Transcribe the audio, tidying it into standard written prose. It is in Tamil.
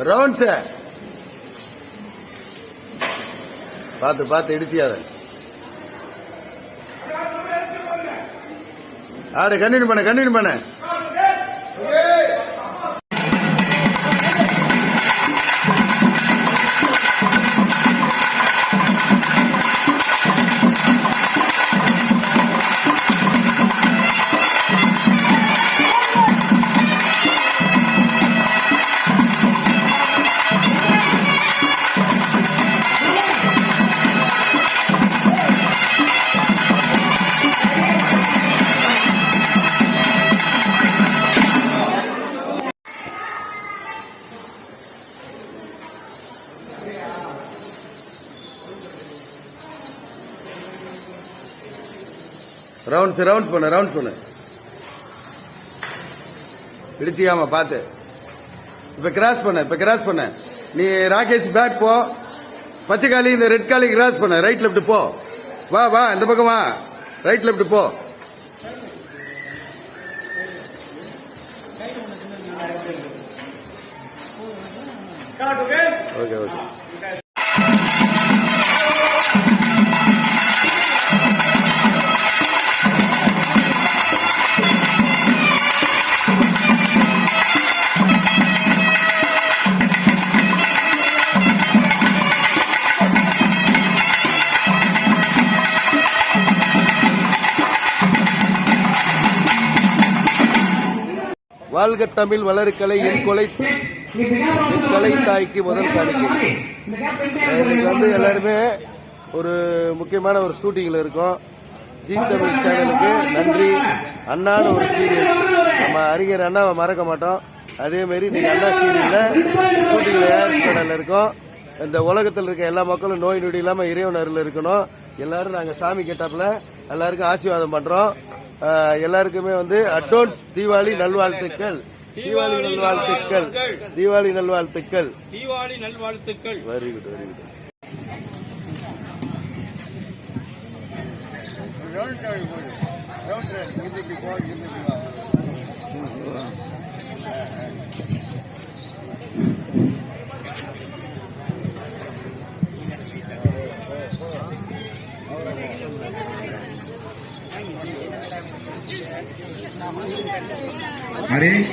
ரவுண்ட்ஸ் பார்த்து பார்த்து இடிச்சியாத ஆடு கண்டினியூ பண்ண ரவுண்ட்ஸ் பண்ணு இடிச்சியாம பார்த்து இப்ப கிராஸ் பண்ண நீ ராகேஷ் பேக் போ பச்சை காலி இந்த ரெட் காலி கிராஸ் பண்ண ரைட் லெப்ட் போ வா இந்த பக்கம் வா ரைட் லெப்ட் போ ஓகே வாழ்க தமிழ் வளர்கலை என் கலை தாய்க்கு முதல் காணிக்கை. இன்னைக்கு எல்லாருமே ஒரு முக்கியமான ஒரு ஷூட்டிங்ல இருக்கோம். ஜி தமிழ் சேனலுக்கு நன்றி. அண்ணான்னு ஒரு சீரியல் நம்ம அறிஞர் அண்ணாவை மறக்க மாட்டோம். அதே மாதிரி நீங்க அண்ணா சீரியல்ல ஷூட்டிங்ல ஏஆர்எஸ் கடல்ல இருக்கோம். இந்த உலகத்தில் இருக்க எல்லா மக்களும் நோய் நொடி இல்லாம இறைவன் அருள் இருக்கணும். எல்லாரும் நாங்க சாமி கேட்டாப்புல எல்லாருக்கும் ஆசீர்வாதம் பண்றோம். எல்லாருக்குமே அட்வான்ஸ் தீபாவளி நல்வாழ்த்துக்கள். Very good. Harish